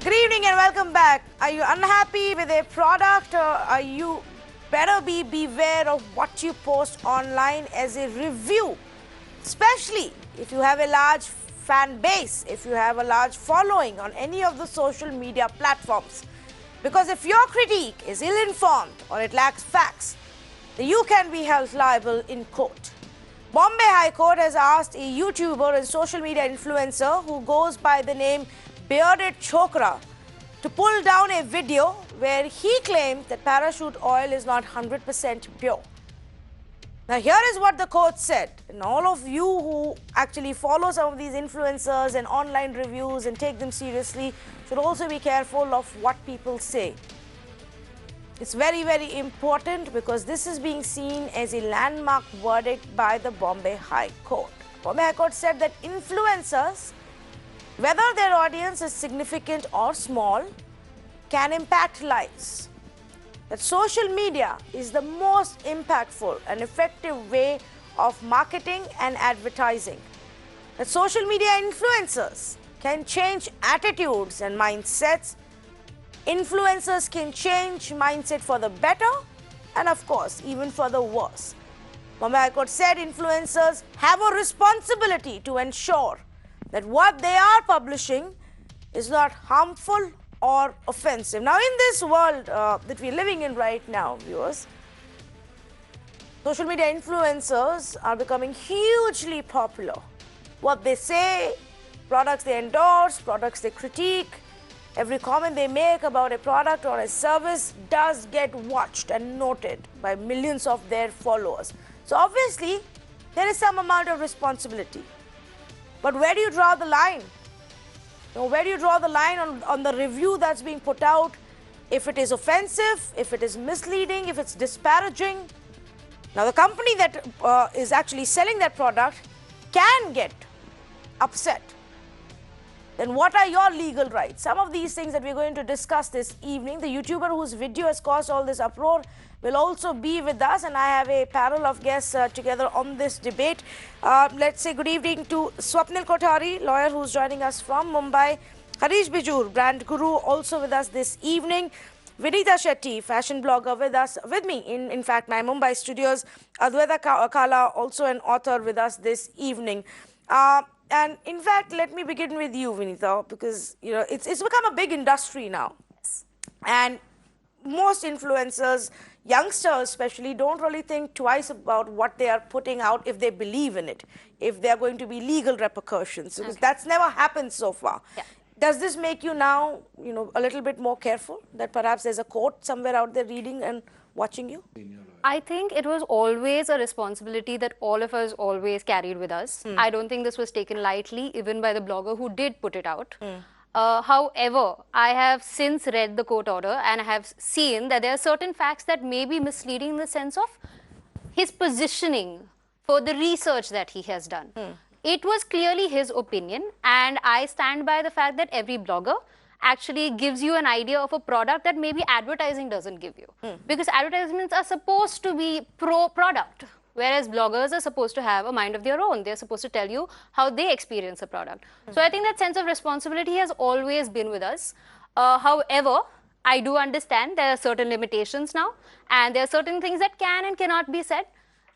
Good evening and welcome back. Are you unhappy with a product, or are you better beware of what you post online as a review, especially if you have a large fan base, if you have a large following on any of the social media platforms. Because if your critique is ill-informed or it lacks facts, then you can be held liable in court. Bombay High Court has asked a YouTuber and social media influencer who goes by the name Bearded Chokra to pull down a video where he claimed that parachute oil is not 100% pure. Now, here is what the court said, and all of you who actually follow some of these influencers and online reviews and take them seriously should also be careful of what people say. It's very, very important because this is being seen as a landmark verdict by the Bombay High Court. Bombay High Court said that influencers, whether their audience is significant or small, can impact lives. That social media is the most impactful and effective way of marketing and advertising. That social media influencers can change attitudes and mindsets. Influencers can change mindset for the better and, of course, even for the worse. Bombay High Court said influencers have a responsibility to ensure that what they are publishing is not harmful or offensive. Now, in this world that we're living in right now, viewers, social media influencers are becoming hugely popular. What they say, products they endorse, products they critique, every comment they make about a product or a service does get watched and noted by millions of their followers. So obviously, there is some amount of responsibility. But where do you draw the line? Where do you draw the line on the review that's being put out? If it is offensive, if it is misleading, if it's disparaging. Now, the company that is actually selling that product can get upset. Then what are your legal rights? Some of these things that we're going to discuss this evening. The YouTuber whose video has caused all this uproar will also be with us, and I have a panel of guests together on this debate. Let's say good evening to Swapnil Kothari, lawyer who's joining us from Mumbai. Harish Bijur, brand guru, also with us this evening. Vinita Shetty, fashion blogger, with me in fact, my Mumbai studios. Adwaita Kala, also an author, with us this evening. And in fact, let me begin with you, Vinita, because it's become a big industry now. Yes. And most influencers, youngsters especially, don't really think twice about what they are putting out if they believe in it, if there are going to be legal repercussions, because that's never happened so far. Yeah. Does this make you now, a little bit more careful that perhaps there's a court somewhere out there reading and watching you? I think it was always a responsibility that all of us always carried with us. I don't think this was taken lightly, even by the blogger who did put it out. However, I have since read the court order and I have seen that there are certain facts that may be misleading in the sense of his positioning for the research that he has done. It was clearly his opinion, and I stand by the fact that every blogger actually gives you an idea of a product that maybe advertising doesn't give you. Because advertisements are supposed to be pro-product, whereas bloggers are supposed to have a mind of their own. They're supposed to tell you how they experience a product. So I think that sense of responsibility has always been with us. However, I do understand there are certain limitations now, and there are certain things that can and cannot be said.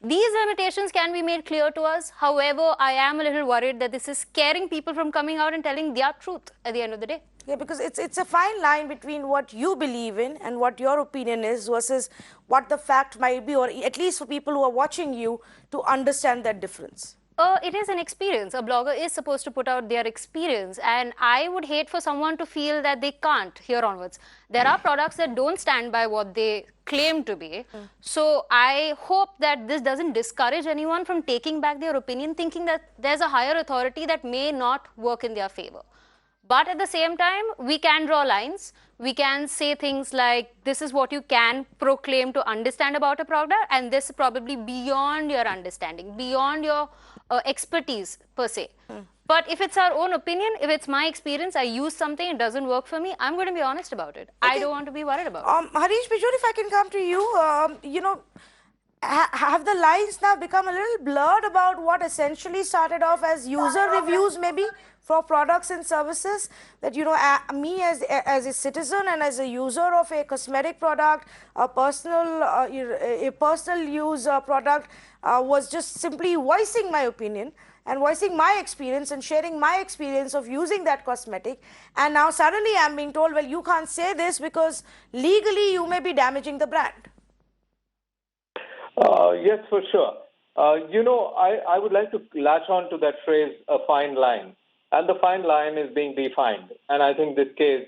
These limitations can be made clear to us. However, I am a little worried that this is scaring people from coming out and telling their truth at the end of the day. Yeah, because it's a fine line between what you believe in and what your opinion is versus what the fact might be, or at least for people who are watching you to understand that difference. It is an experience. A blogger is supposed to put out their experience, and I would hate for someone to feel that they can't here onwards. There are products that don't stand by what they claim to be. So I hope that this doesn't discourage anyone from taking back their opinion, thinking that there's a higher authority that may not work in their favor. But at the same time, we can draw lines. We can say things like, this is what you can proclaim to understand about a product, and this is probably beyond your understanding, beyond your expertise per se. But if it's our own opinion, if it's my experience, I use something, it doesn't work for me, I'm going to be honest about it. Okay. I don't want to be worried about it. Harish Bijur, if I can come to you, have the lines now become a little blurred about what essentially started off as user reviews, maybe for products and services? That, you know, me as a citizen and as a user of a cosmetic product, a personal use product, was just simply voicing my opinion and voicing my experience and sharing my experience of using that cosmetic, and now suddenly I'm being told, well, you can't say this because legally you may be damaging the brand. Yes, for sure. I would like to latch on to that phrase, a fine line. And the fine line is being defined. And I think this case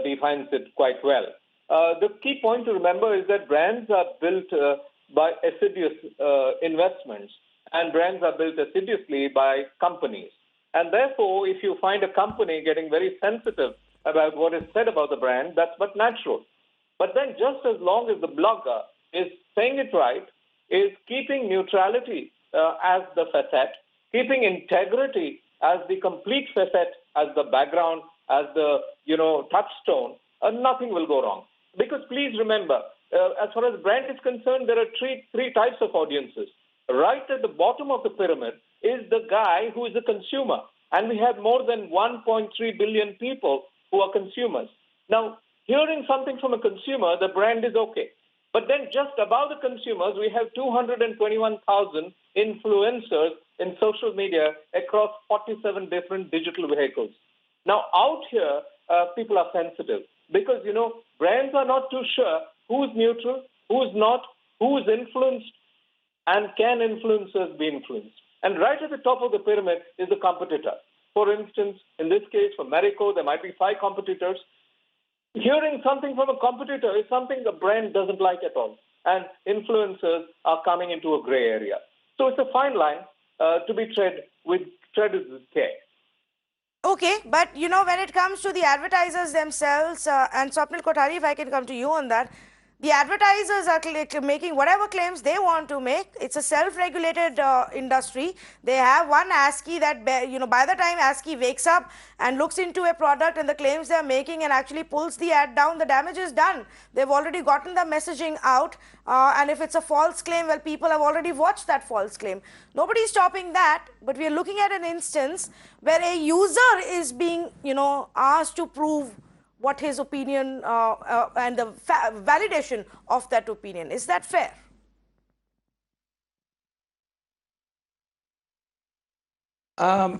defines it quite well. The key point to remember is that brands are built by assiduous investments, and brands are built assiduously by companies. And therefore, if you find a company getting very sensitive about what is said about the brand, that's but natural. But then just as long as the blogger is saying it right, is keeping neutrality as the facet, keeping integrity as the complete facet, as the background, as the touchstone, nothing will go wrong. Because please remember, as far as brand is concerned, there are three types of audiences. Right at the bottom of the pyramid is the guy who is a consumer, and we have more than 1.3 billion people who are consumers. Now, hearing something from a consumer, the brand is okay. But then just above the consumers, we have 221,000 influencers in social media across 47 different digital vehicles. Now, out here, people are sensitive because, brands are not too sure who's neutral, who's not, who's influenced, and can influencers be influenced. And right at the top of the pyramid is the competitor. For instance, in this case, for Marico, there might be 5 competitors. Hearing something from a competitor is something the brand doesn't like at all. And influencers are coming into a gray area. So it's a fine line to be tread with care. Okay, but when it comes to the advertisers themselves, and Swapnil Kothari, if I can come to you on that, the advertisers are making whatever claims they want to make. It's a self-regulated industry. They have one ASCII that, by the time ASCII wakes up and looks into a product and the claims they're making and actually pulls the ad down, the damage is done. They've already gotten the messaging out. And if it's a false claim, well, people have already watched that false claim. Nobody's stopping that, but we are looking at an instance where a user is being, asked to prove what his opinion and the validation of that opinion. Is that fair?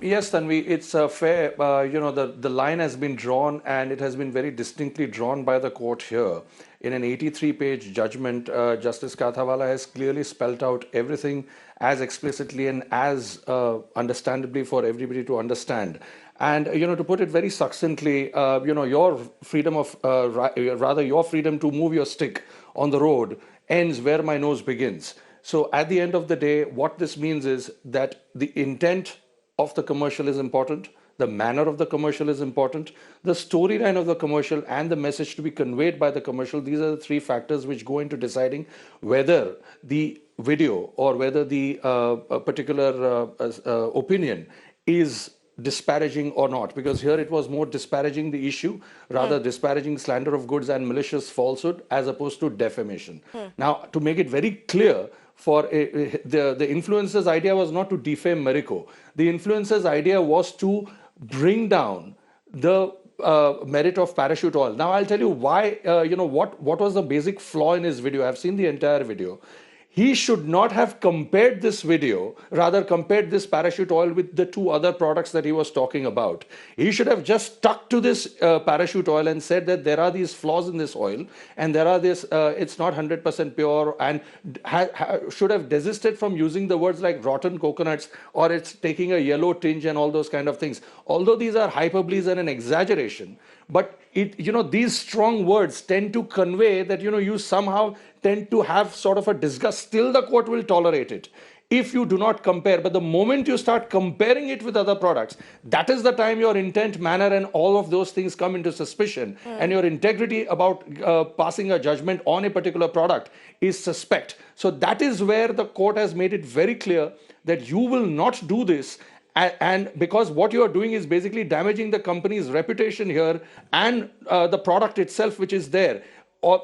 Yes, Tanvi, it's fair. The line has been drawn, and it has been very distinctly drawn by the court here. In an 83-page judgment, Justice Kathawala has clearly spelt out everything as explicitly and as understandably for everybody to understand. And, to put it very succinctly, your freedom of, rather your freedom to move your stick on the road ends where my nose begins. So at the end of the day, what this means is that the intent of the commercial is important, the manner of the commercial is important, the storyline of the commercial and the message to be conveyed by the commercial. These are the 3 factors which go into deciding whether the video or whether the particular opinion is disparaging or not, because here it was more disparaging the issue, rather disparaging slander of goods and malicious falsehood as opposed to defamation. Now, to make it very clear, the influencer's idea was not to defame Marico. The influencer's idea was to bring down the merit of parachute oil. Now, I'll tell you why, what was the basic flaw in his video. I've seen the entire video. He should not have compared this video, rather compared this parachute oil with the 2 other products that he was talking about. He should have just stuck to this parachute oil and said that there are these flaws in this oil and there are this, it's not 100% pure, and should have desisted from using the words like rotten coconuts or it's taking a yellow tinge and all those kind of things. Although these are hyperboles and an exaggeration, but these strong words tend to convey that, you somehow tend to have sort of a disgust. Still, the court will tolerate it if you do not compare. But the moment you start comparing it with other products, that is the time your intent, manner, and all of those things come into suspicion. And your integrity about passing a judgment on a particular product is suspect. So that is where the court has made it very clear that you will not do this. And because what you are doing is basically damaging the company's reputation here and the product itself, which is there. or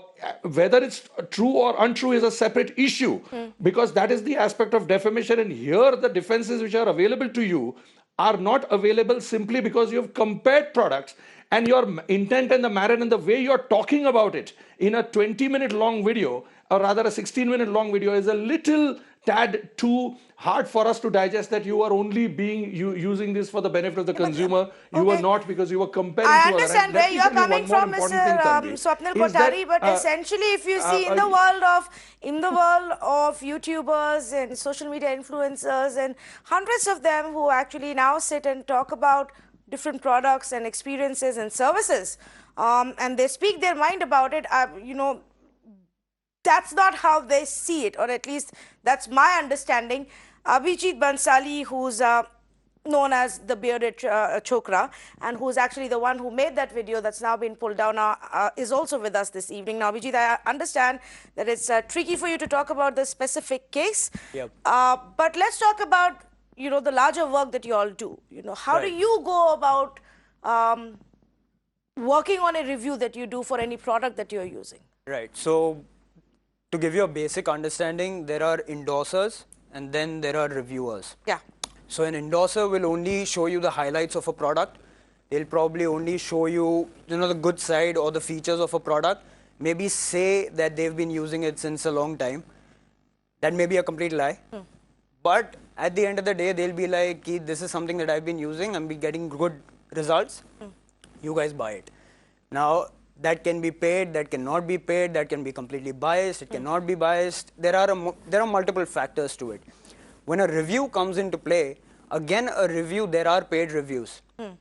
whether it's true or untrue is a separate issue, because that is the aspect of defamation. And here the defenses which are available to you are not available simply because you have compared products, and your intent and the manner and the way you're talking about it in a 20-minute long video, or rather a 16-minute long video, is a little tad too hard for us to digest, that you are only using this for the benefit of the consumer. You were not, because you were comparing I to other. understand where you're coming from, Mr. Swapnil Kothari, but essentially, if you see in the world of YouTubers and social media influencers and hundreds of them who actually now sit and talk about different products and experiences and services, and they speak their mind about it, you know, that's not how they see it, or at least that's my understanding. Abhijit Bansali, who's known as the bearded chokra, and who's actually the one who made that video that's now been pulled down, is also with us this evening. Now, Abhijit, I understand that it's tricky for you to talk about this specific case, but let's talk about, you know, the larger work that you all do. You know, how do you go about working on a review that you do for any product that you're using? Right. So, to give you a basic understanding, there are endorsers and then there are reviewers. Yeah. So an endorser will only show you the highlights of a product. They'll probably only show you, the good side or the features of a product. Maybe say that they've been using it since a long time. That may be a complete lie. But at the end of the day, they'll be like, this is something that I've been using. I'm getting good results. You guys buy it. Now, that can be paid, that cannot be paid, that can be completely biased, it cannot be biased. There are multiple factors to it. When a review comes into play, again a review, there are paid reviews. And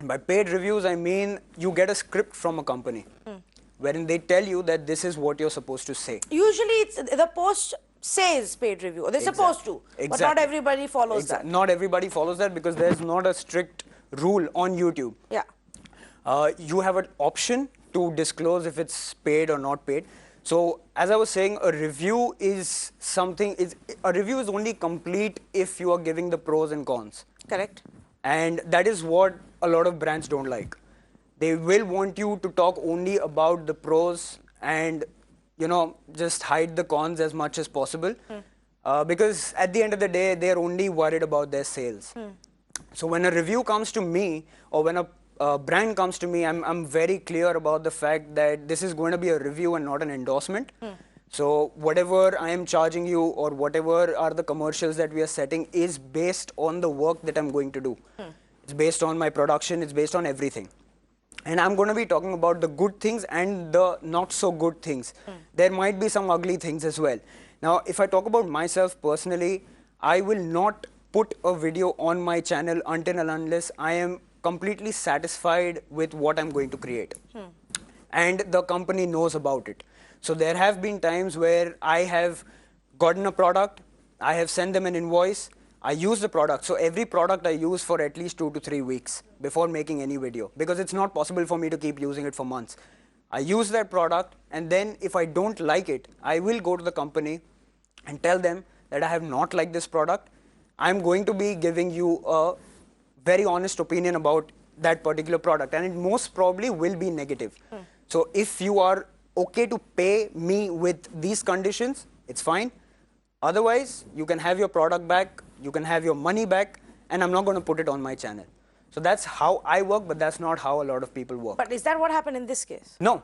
by paid reviews, I mean you get a script from a company wherein they tell you that this is what you're supposed to say. Usually it's, the post says paid review, or they're supposed to, but not everybody follows that. Not everybody follows that because there's not a strict rule on YouTube. Yeah. You have an option to disclose if it's paid or not paid. So as I was saying, a review is only complete if you are giving the pros and cons. Correct. And that is what a lot of brands don't like. They will want you to talk only about the pros and, just hide the cons as much as possible. Because at the end of the day, they're only worried about their sales. So when a review comes to me, or when a brand comes to me, I'm very clear about the fact that this is going to be a review and not an endorsement. So whatever I am charging you or whatever are the commercials that we are setting is based on the work that I'm going to do. It's based on my production, it's based on everything. And I'm going to be talking about the good things and the not so good things. There might be some ugly things as well. Now, if I talk about myself personally, I will not put a video on my channel until and unless I am completely satisfied with what I'm going to create. And the company knows about it. So there have been times where I have gotten a product, I have sent them an invoice, I use the product. So every product I use for at least 2 to 3 weeks before making any video, because it's not possible for me to keep using it for months. I use that product, and then if I don't like it, I will go to the company and tell them that I have not liked this product. I'm going to be giving you a very honest opinion about that particular product, and it most probably will be negative. So if you are okay to pay me with these conditions, it's fine. Otherwise, you can have your product back, you can have your money back, and I'm not going to put it on my channel. So that's how I work, but that's not how a lot of people work. But is that what happened in this case? No.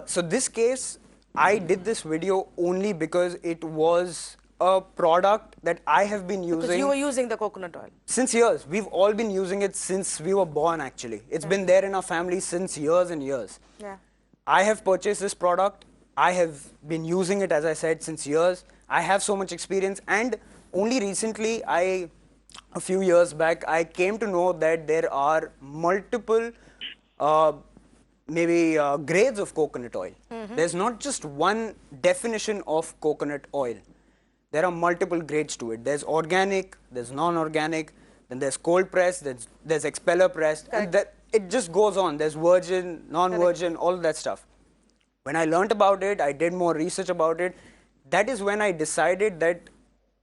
So this case, I did this video only because it was a product that I have been using. Because you were using the coconut oil. Since years. We've all been using it since we were born, actually. It's been there in our family since years and years. Yeah. I have purchased this product. I have been using it, as I said, since years. I have so much experience, and only recently, a few years back, I came to know that there are multiple grades of coconut oil. There's not just one definition of coconut oil. There are multiple grades to it. There's organic, there's non-organic, then there's cold pressed, there's expeller pressed, and it just goes on. There's virgin, non-virgin, all that stuff. When I learned about it, I did more research about it. That is when I decided that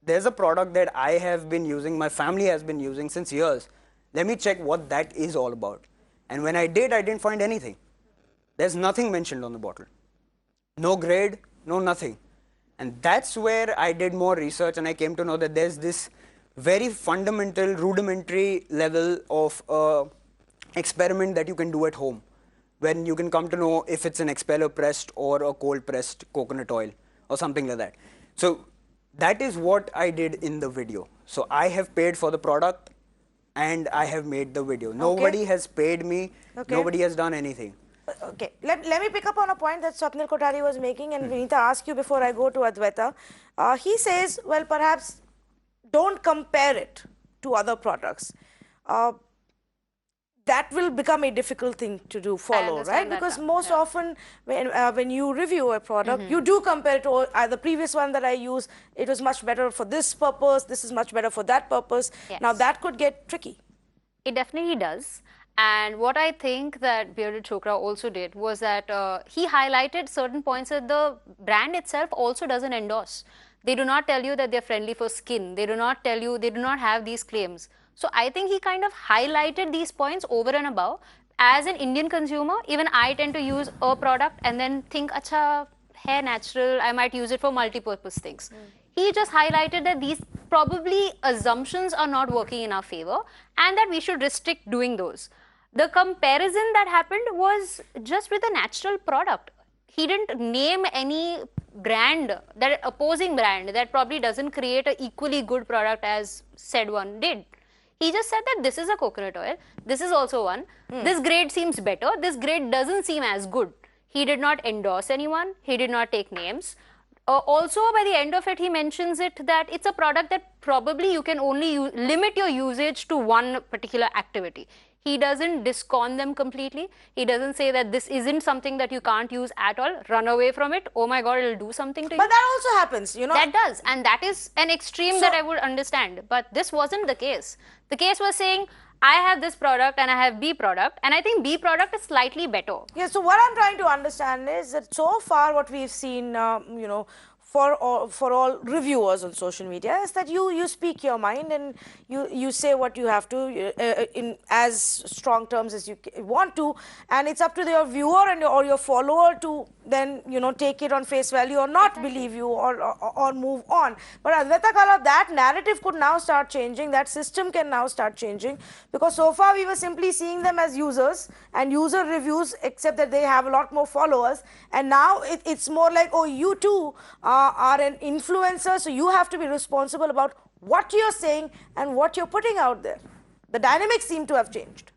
there's a product that I have been using, my family has been using since years. Let me check what that is all about. And when I did, I didn't find anything. There's nothing mentioned on the bottle. no grade, no nothing. And that's where I did more research and I came to know that there's this very fundamental, rudimentary level of experiment that you can do at home when you can come to know if it's an expeller pressed or a cold pressed coconut oil or something like that. So that is what I did in the video. So I have paid for the product and I have made the video. Nobody has paid me. Nobody has done anything. Okay, let me pick up on a point that Swapnil Kothari was making, and Vinita, ask you before I go to Advaita. He says, well, perhaps don't compare it to other products. That will become a difficult thing to do, follow, right? Because most often when you review a product, you do compare it to the previous one that I used. It was much better for this purpose. This is much better for that purpose. Yes. Now, that could get tricky. It definitely does. And what I think that Bearded Chokra also did was that he highlighted certain points that the brand itself also doesn't endorse. They do not tell you that they're friendly for skin. They do not tell you, they do not have these claims. So I think he kind of highlighted these points over and above. As an Indian consumer, even I tend to use a product and then think, acha, hair natural, I might use it for multi-purpose things. He just highlighted that these probably assumptions are not working in our favor and that we should restrict doing those. The comparison that happened was just with a natural product. He didn't name any brand, that opposing brand that probably doesn't create an equally good product as said one did. He just said that this is a coconut oil, this is also one, this grade seems better, this grade doesn't seem as good. He did not endorse anyone, he did not take names. Also, by the end of it, he mentions it that it's a product that probably you can only limit your usage to one particular activity. He doesn't discount them completely. He doesn't say that this isn't something that you can't use at all. Run away from it. Oh my God, it'll do something to you. But that also happens, you know. That does. And that is an extreme that I would understand. But this wasn't the case. The case was saying, I have this product and I have B product. And I think B product is slightly better. Yeah, so what I'm trying to understand is that so far what we've seen, you know, for all reviewers on social media is that you speak your mind and you say what you have to in as strong terms as you want to, and it's up to your viewer and or your follower to then, you know, take it on face value or not believe you or move on. But Advaita Kala, that narrative could now start changing, that system can now start changing, because so far we were simply seeing them as users and user reviews, except that they have a lot more followers, and now it's more like, oh, you too are an influencer, so you have to be responsible about what you're saying and what you're putting out there. The dynamics seem to have changed.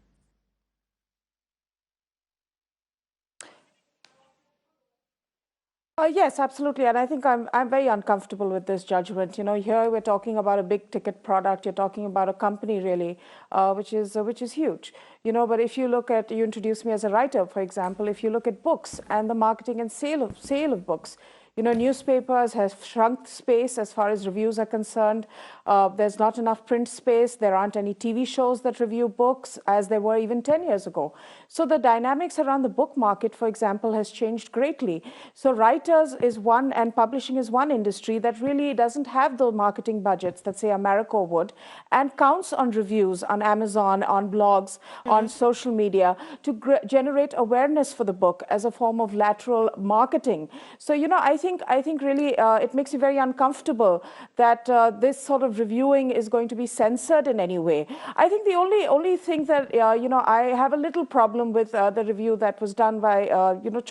Yes, absolutely, and I think I'm very uncomfortable with this judgment. You know, here we're talking about a big ticket product. You're talking about a company really, which is huge. You know, but if you look at, you introduced me as a writer, for example. If you look at books and the marketing and sale of books, you know, newspapers have shrunk space as far as reviews are concerned. There's not enough print space. There aren't any TV shows that review books as there were even 10 years ago. So the dynamics around the book market, for example, has changed greatly. So writers is one and publishing is one industry that really doesn't have the marketing budgets that, say, America would, and counts on reviews on Amazon, on blogs, on social media to generate awareness for the book as a form of lateral marketing. So, you know, I think really it makes you very uncomfortable that this sort of reviewing is going to be censored in any way. I think the only thing that you know, I have a little problem with the review that was done by you know,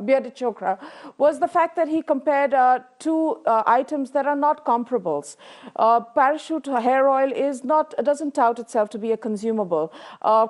Bearded Chokra was the fact that he compared two items that are not comparables. Parachute hair oil doesn't tout itself to be a consumable.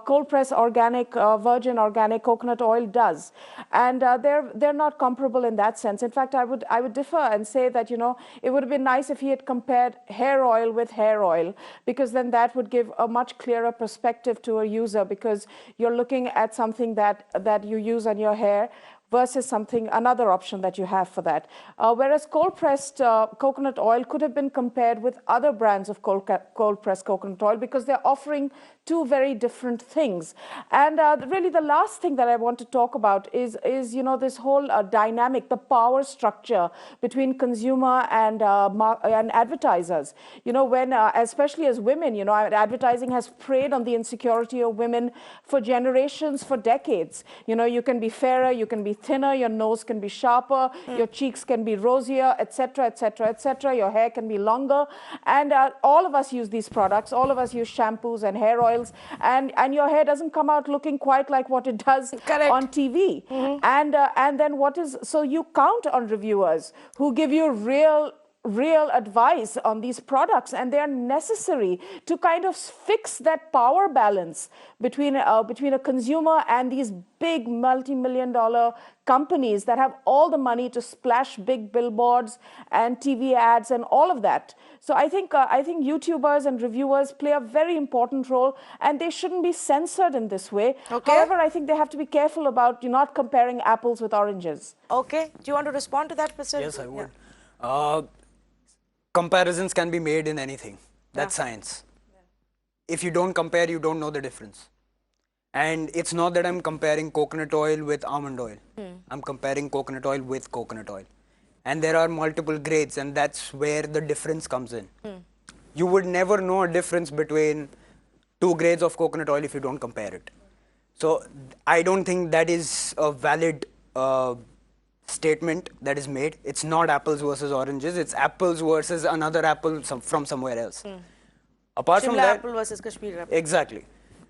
Cold press organic, virgin organic coconut oil does, and they're not comparable in that sense. In fact, I would differ and say that, you know, it would have been nice if he had compared hair oil with hair oil, because then that would give a much clearer perspective to a user, because you're looking at something that you use on your hair versus another option that you have for that. Whereas cold-pressed coconut oil could have been compared with other brands of cold-pressed coconut oil, because they're offering two very different things. And really the last thing that I want to talk about is this whole dynamic, the power structure between consumer and advertisers. When especially as women, advertising has preyed on the insecurity of women for generations, for decades. You can be fairer, you can be thinner, your nose can be sharper, your cheeks can be rosier, etc., etc., etc. Your hair can be longer, and all of us use these products. All of us use shampoos and hair oils, and your hair doesn't come out looking quite like what it does on TV. And then so you count on reviewers who give you real advice on these products, and they are necessary to kind of fix that power balance between a consumer and these big multi-million-dollar companies that have all the money to splash big billboards and TV ads and all of that. So I think YouTubers and reviewers play a very important role, and they shouldn't be censored in this way. However, I think they have to be careful about not comparing apples with oranges. Okay. Do you want to respond to that, Mr.? Yes, I would. Comparisons can be made in anything. That's science. If you don't compare, you don't know the difference. And it's not that I'm comparing coconut oil with almond oil. I'm comparing coconut oil with coconut oil. And there are multiple grades, and that's where the difference comes in. You would never know a difference between two grades of coconut oil if you don't compare it. So I don't think that is a valid statement that is made. It's not apples versus oranges. It's apples versus another apple from somewhere else. Apart from that, apple versus Kashmir apple. Exactly.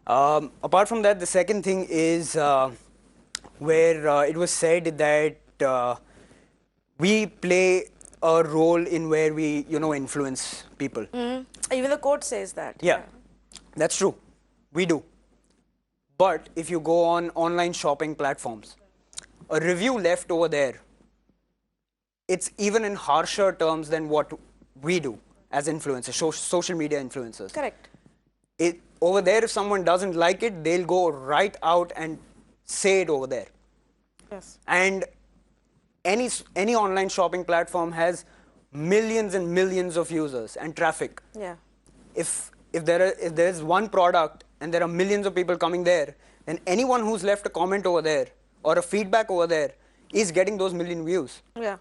Apart from that, the second thing is where it was said that we play a role in where we, influence people. Even the quote says that. Yeah, that's true. We do. But if you go on online shopping platforms, a review left over there, it's even in harsher terms than what we do as influencers, social media influencers. Correct. Over there, if someone doesn't like it, they'll go right out and say it over there. Yes. And any online shopping platform has millions and millions of users and traffic. Yeah. If there's one product and there are millions of people coming there, then anyone who's left a comment over there or a feedback over there is getting those million views. Yeah.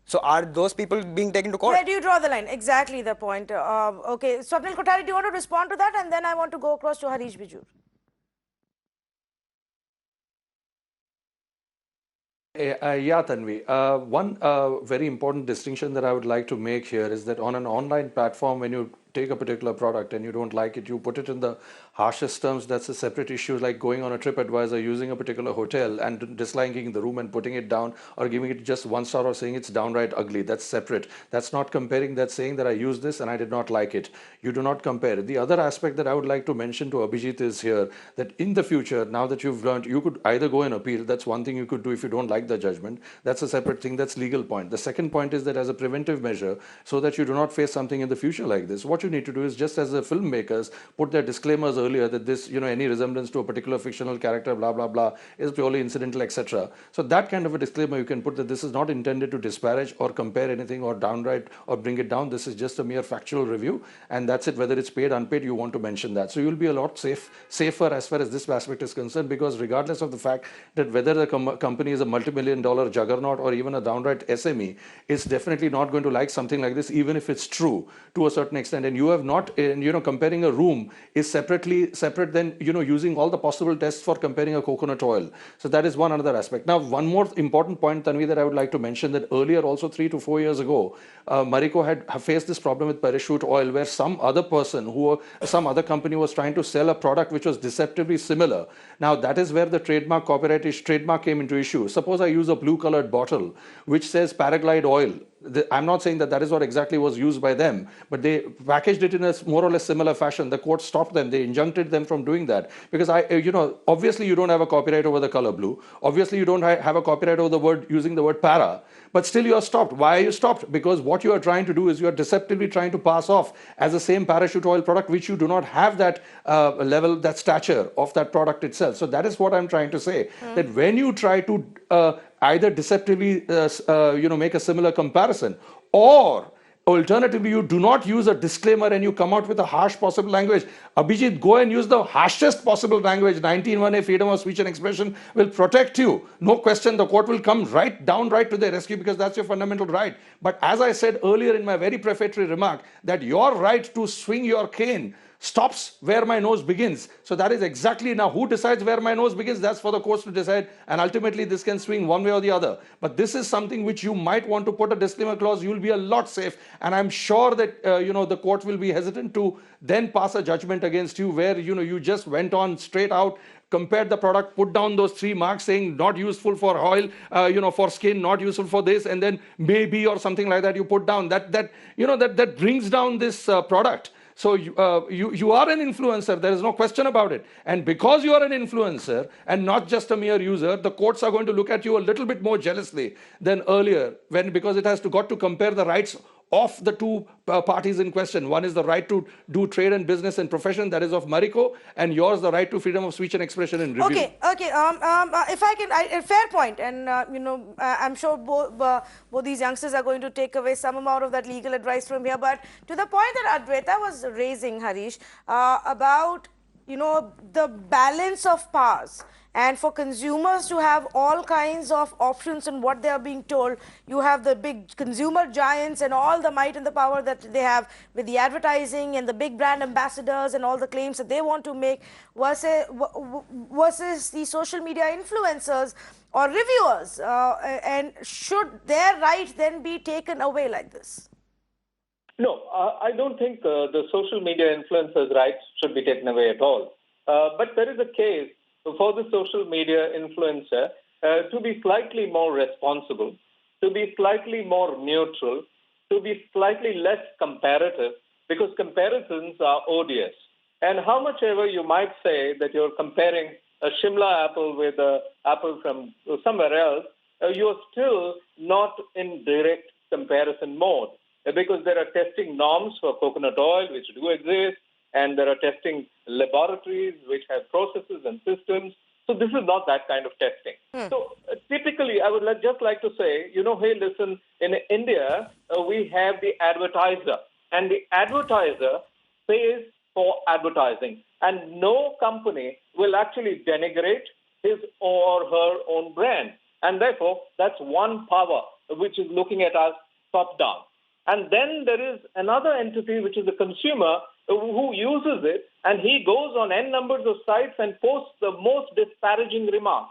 So are those people being taken to court? Where do you draw the line? Exactly the point. Okay, Swapnil Kothari, do you want to respond to that? And then I want to go across to Harish Bijur. Yeah, Tanvi. One very important distinction that I would like to make here is that on an online platform, when you take a particular product and you don't like it, you put it in the harshest terms. That's a separate issue, like going on a TripAdvisor, using a particular hotel and disliking the room and putting it down, or giving it just 1 star or saying it's downright ugly. That's separate. That's not comparing. That's saying that I used this and I did not like it. You do not compare. The other aspect that I would like to mention to Abhijit is here that in the future, now that you've learned, you could either go and appeal. That's one thing you could do if you don't like the judgment. That's a separate thing. That's legal point. The second point is that as a preventive measure, so that you do not face something in the future like this, what you need to do is, just as the filmmakers put their disclaimers earlier that this, any resemblance to a particular fictional character, blah, blah, blah, is purely incidental, etc. So that kind of a disclaimer you can put, that this is not intended to disparage or compare anything or downright or bring it down. This is just a mere factual review, and that's it. Whether it's paid, unpaid, you want to mention that. So you'll be a lot safer as far as this aspect is concerned, because regardless of the fact that whether the company is a multi-million-dollar juggernaut or even a downright SME, it's definitely not going to like something like this, even if it's true to a certain extent. And you have not, comparing a room is separate than, using all the possible tests for comparing a coconut oil. So that is one another aspect. Now, one more important point, Tanvi, that I would like to mention, that earlier also 3 to 4 years ago, Marico had faced this problem with parachute oil, where some other some other company was trying to sell a product which was deceptively similar. Now, that is where the trademark came into issue. Suppose I use a blue colored bottle which says Paraglide oil. I'm not saying that is what exactly was used by them, but they packaged it in a more or less similar fashion. The court stopped them. They injuncted them from doing that, because obviously you don't have a copyright over the color blue. Obviously you don't have a copyright over using the word para, but still you are stopped. Why are you stopped? Because what you are trying to do is you are deceptively trying to pass off as the same parachute oil product, which you do not have that level, that stature of that product itself. So that is what I'm trying to say, that when you try to either deceptively make a similar comparison, or Alternatively, you do not use a disclaimer and you come out with a harsh possible language. Abhijit, go and use the harshest possible language. 19(1)(a), freedom of speech and expression will protect you. No question, the court will come right to the rescue because that's your fundamental right. But as I said earlier in my very prefatory remark, that your right to swing your cane stops where my nose begins. So that is exactly now who decides where my nose begins. That's for the courts to decide, and ultimately this can swing one way or the other. But this is something which you might want to put a disclaimer clause. You will be a lot safe, and I'm sure that the court will be hesitant to then pass a judgment against you where you just went on straight out, compared the product, put down those 3 marks saying not useful for oil, for skin, not useful for this, and then maybe or something like that you put down. That brings down this product. So you are an influencer, there is no question about it. And because you are an influencer and not just a mere user, the courts are going to look at you a little bit more jealously than earlier, because it has got to compare the rights of the two parties in question. One is the right to do trade and business and profession, that is of Marico, and yours the right to freedom of speech and expression in review. Okay. If I can, a fair point, and I'm sure both these youngsters are going to take away some amount of that legal advice from here. But to the point that Adwaita was raising, Harish, about the balance of powers. And for consumers to have all kinds of options on what they are being told, you have the big consumer giants and all the might and the power that they have with the advertising and the big brand ambassadors and all the claims that they want to make versus the social media influencers or reviewers. And should their right then be taken away like this? No, I don't think the social media influencers' rights should be taken away at all. But there is a case for the social media influencer to be slightly more responsible, to be slightly more neutral, to be slightly less comparative, because comparisons are odious. And how much ever you might say that you're comparing a Shimla apple with an apple from somewhere else, you're still not in direct comparison mode, because there are testing norms for coconut oil, which do exist, and there are testing laboratories which have processes and systems. So this is not that kind of testing. So typically, I would just like to say, hey, listen, in India, we have the advertiser, and the advertiser pays for advertising, and no company will actually denigrate his or her own brand. And therefore, that's one power which is looking at us top down. And then there is another entity, which is the consumer, who uses it, and he goes on n numbers of sites and posts the most disparaging remarks.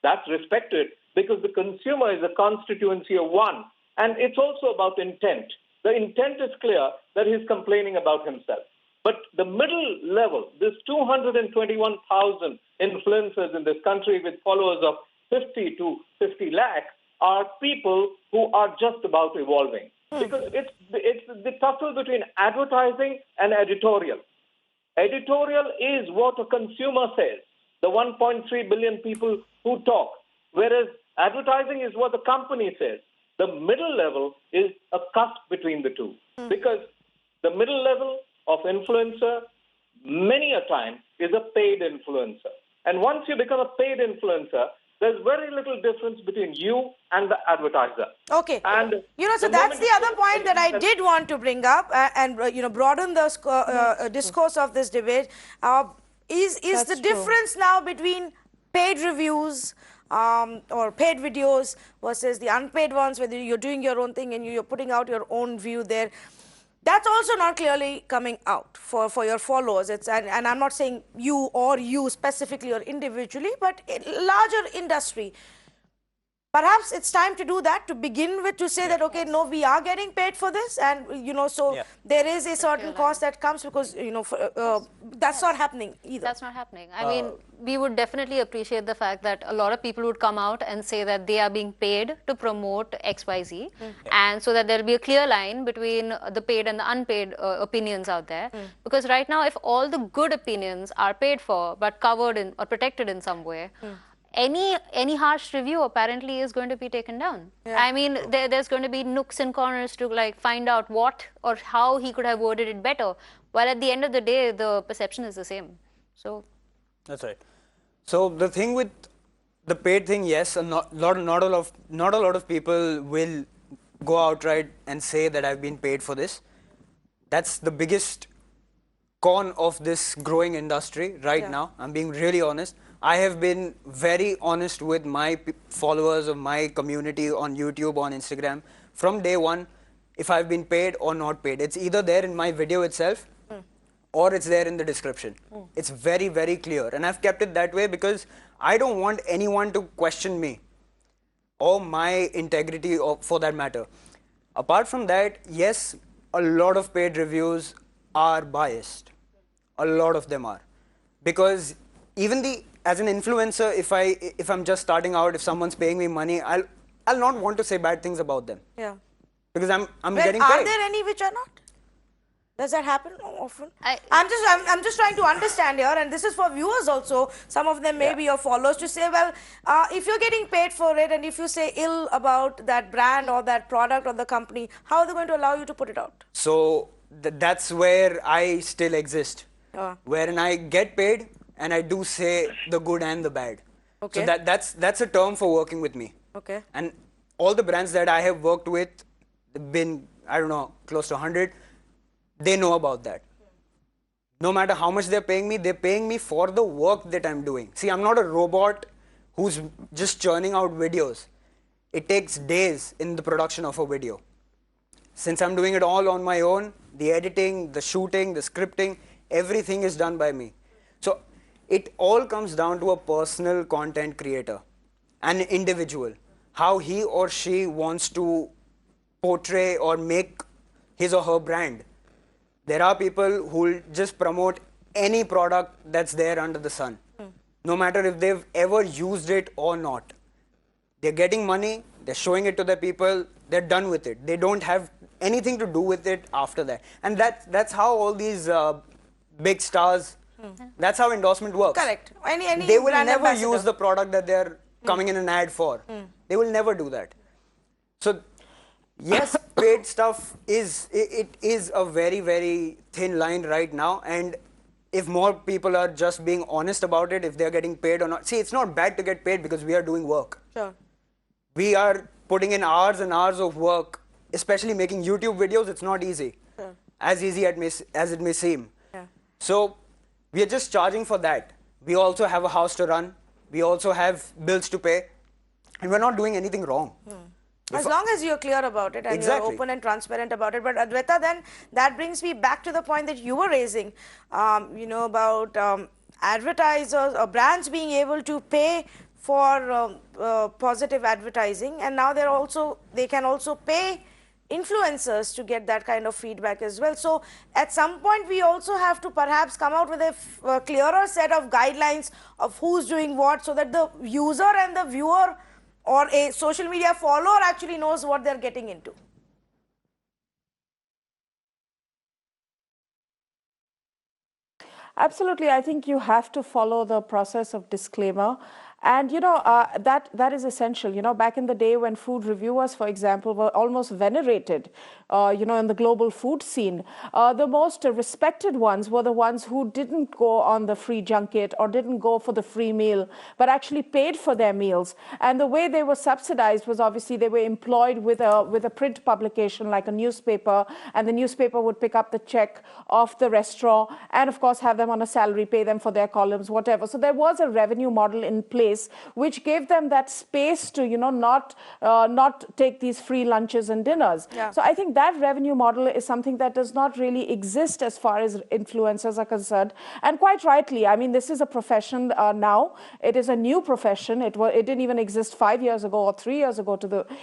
That's respected because the consumer is a constituency of one. And it's also about intent. The intent is clear that he's complaining about himself. But the middle level, this 221,000 influencers in this country with followers of 50 to 50 lakh, are people who are just about evolving. Because it's the tussle between advertising and editorial. Editorial is what a consumer says, the 1.3 billion people who talk, whereas advertising is what the company says. The middle level is a cusp between the two, because the middle level of influencer, many a time, is a paid influencer. And once you become a paid influencer, there's very little difference between you and the advertiser. Okay. And so that's the other point that I did want to bring up and broaden the discourse of this debate. Is the difference now between paid reviews or paid videos versus the unpaid ones, whether you're doing your own thing and you're putting out your own view there? That's also not clearly coming out for your followers. And I'm not saying you specifically or individually, but a larger industry. Perhaps it's time to do that to begin with, to say that, okay, no, we are getting paid for this. And, there is a certain cost that comes because, that's not happening either. That's not happening. I mean, we would definitely appreciate the fact that a lot of people would come out and say that they are being paid to promote XYZ. And so that there'll be a clear line between the paid and the unpaid opinions out there. Because right now, if all the good opinions are paid for, but covered in or protected in some way, any harsh review apparently is going to be taken down. I mean, there's going to be nooks and corners to find out what or how he could have worded it better. While at the end of the day, the perception is the same. So that's right. So the thing with the paid thing, yes, not a lot of people will go outright and say that I've been paid for this. That's the biggest con of this growing industry right now. I'm being really honest. I have been very honest with my followers of my community on YouTube, on Instagram, from day one, if I've been paid or not paid. It's either there in my video itself or it's there in the description. It's very, very clear. And I've kept it that way because I don't want anyone to question me or my integrity, or for that matter. Apart from that, yes, a lot of paid reviews are biased. A lot of them are. Because even as an influencer, if I'm just starting out, if someone's paying me money, I'll not want to say bad things about them. Yeah. Because I'm Well, getting paid. are there any which are not? Does that happen often? I'm just trying to understand here, and this is for viewers also. Some of them may be your followers, to say, well, if you're getting paid for it, and if you say ill about that brand or that product or the company, how are they going to allow you to put it out? So that's where I still exist. Wherein I get paid and I do say the good and the bad. Okay. So that's a term for working with me. Okay. And all the brands that I have worked with, been, I don't know, close to 100, they know about that. No matter how much they're paying me for the work that I'm doing. See, I'm not a robot who's just churning out videos. It takes days in the production of a video. Since I'm doing it all on my own, the editing, the shooting, the scripting, everything is done by me. So it all comes down to a personal content creator, an individual, how he or she wants to portray or make his or her brand. There are people who will just promote any product that's there under the sun, no matter if they've ever used it or not. They're getting money, they're showing it to the people, they're done with it. They don't have anything to do with it after that. And that's how all these big stars, that's how endorsement works. Correct. Any they will brand never ambassador. use the product that they're coming in an ad for. They will never do that. So yes, paid stuff is a very, very thin line right now. And if more people are just being honest about it, if they're getting paid or not. See, it's not bad to get paid because we are doing work. Sure. We are putting in hours and hours of work, especially making YouTube videos. It's not easy. Sure. As easy as it may seem. Yeah. So we are just charging for that. We also have a house to run. We also have bills to pay. And we're not doing anything wrong. As long as you're clear about it and Exactly. you're open and transparent about it. But Adwaita, then that brings me back to the point that you were raising, about advertisers or brands being able to pay for positive advertising, and now they can also pay influencers to get that kind of feedback as well. So at some point we also have to perhaps come out with a clearer set of guidelines of who's doing what, so that the user and the viewer or a social media follower actually knows what they're getting into. Absolutely. I think you have to follow the process of disclaimer. And, that is essential. Back in the day when food reviewers, for example, were almost venerated, in the global food scene, the most respected ones were the ones who didn't go on the free junket or didn't go for the free meal, but actually paid for their meals. And the way they were subsidized was obviously they were employed with a print publication like a newspaper, and the newspaper would pick up the check of the restaurant and, of course, have them on a salary, pay them for their columns, whatever. So there was a revenue model in place which gave them that space to, not take these free lunches and dinners. Yeah. So I think that revenue model is something that does not really exist as far as influencers are concerned. And quite rightly, I mean, this is a profession now. It is a new profession. It didn't even exist 5 years ago or 3 years ago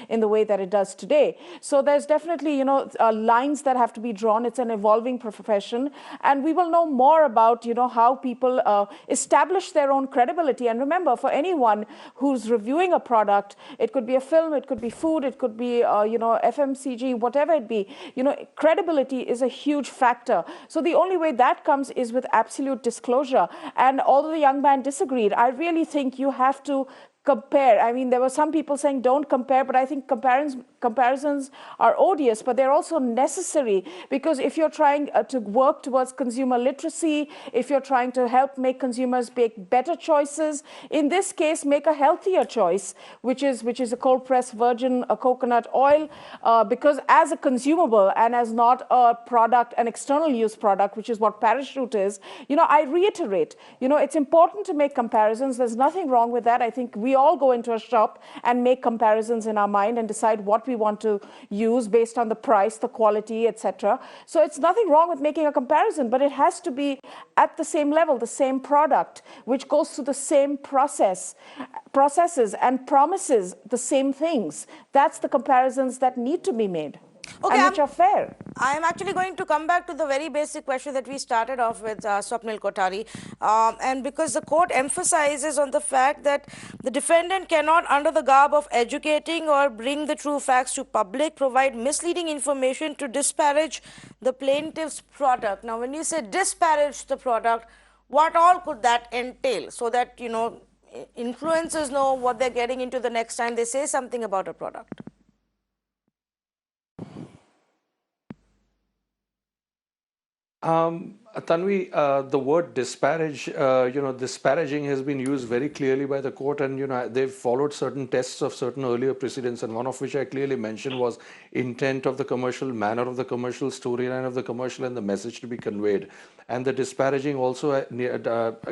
in the way that it does today. So there's definitely, lines that have to be drawn. It's an evolving profession. And we will know more about, how people establish their own credibility. And remember, for anyone who's reviewing a product, it could be a film, it could be food, it could be, FMCG, whatever it be, credibility is a huge factor. So the only way that comes is with absolute disclosure. And although the young man disagreed, I really think you have to compare. I mean, there were some people saying don't compare, but I think comparisons are odious, but they're also necessary, because if you're trying to work towards consumer literacy, if you're trying to help make consumers make better choices, in this case, make a healthier choice, which is a cold pressed virgin coconut oil, because as a consumable and as not a product, an external use product, which is what Parachute is, I reiterate, it's important to make comparisons. There's nothing wrong with that. I think we all go into a shop and make comparisons in our mind and decide what we want to use based on the price, the quality, etc. So it's nothing wrong with making a comparison, but it has to be at the same level, the same product, which goes through the same processes and promises the same things. That's the comparisons that need to be made. Okay, and which are fair. I'm actually going to come back to the very basic question that we started off with, Swapnil Kothari, and because the court emphasizes on the fact that the defendant cannot, under the garb of educating or bring the true facts to public, provide misleading information to disparage the plaintiff's product. Now, when you say disparage the product, what all could that entail, so that, influencers know what they're getting into the next time they say something about a product? Tanvi, the word disparage, disparaging has been used very clearly by the court, and they've followed certain tests of certain earlier precedents, and one of which I clearly mentioned was intent of the commercial, manner of the commercial, storyline of the commercial, and the message to be conveyed. And the disparaging also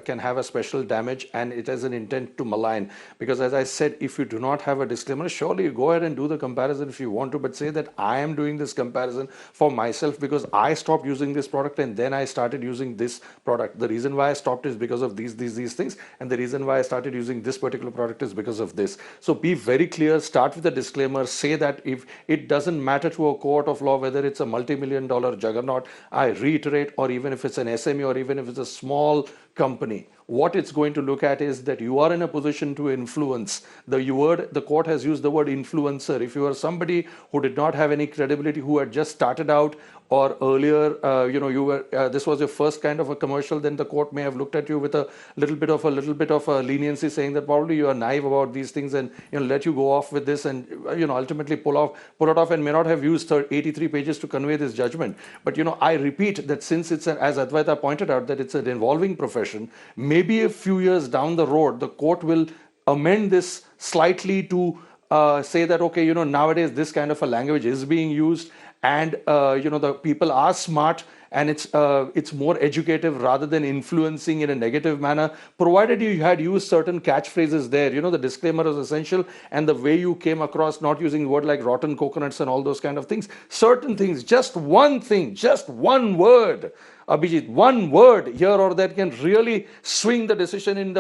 can have a special damage, and it has an intent to malign. Because as I said, if you do not have a disclaimer, surely you go ahead and do the comparison if you want to, but say that I am doing this comparison for myself because I stopped using this product and then I started using this product. The reason why I stopped is because of these things, and the reason why I started using this particular product is because of this. So be very clear, start with a disclaimer, say that if it doesn't matter to a court of law whether it's a multi-million-dollar juggernaut, I reiterate, or even if it's an SME or even if it's a small company, what it's going to look at is that you are in a position to influence. The court has used the word influencer. If you are somebody who did not have any credibility, who had just started out, or earlier, this was your first kind of a commercial, then the court may have looked at you with a little bit of a leniency, saying that probably you are naive about these things and let you go off with this and ultimately pull it off, and may not have used 83 pages to convey this judgment. But I repeat that since it's as Advaita pointed out, that it's an evolving profession, maybe a few years down the road the court will amend this slightly to say that, okay, nowadays this kind of a language is being used, and the people are smart, and it's more educative rather than influencing in a negative manner, provided you had used certain catchphrases there. The disclaimer is essential, and the way you came across, not using a word like rotten coconuts and all those kind of things, certain things, just one thing, just one word, Abhijit, one word here or there can really swing the decision in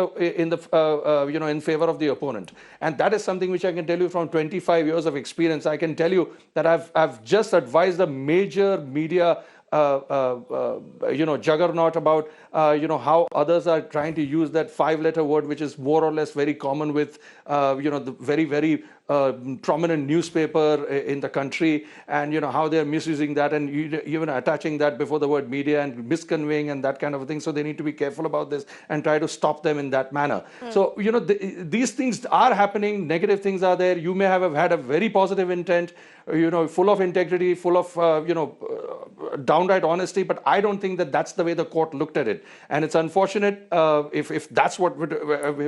favor of the opponent. And that is something which I can tell you from 25 years of experience. I can tell you that I've just advised a major media juggernaut about how others are trying to use that 5-letter word, which is more or less very common with the very, very prominent newspaper in the country, and how they're misusing that and even attaching that before the word media and misconveying and that kind of thing. So they need to be careful about this and try to stop them in that manner. So these things are happening. Negative things are there. You may have had a very positive intent, full of integrity, full of downright honesty, but I don't think that that's the way the court looked at it. And it's unfortunate if that's what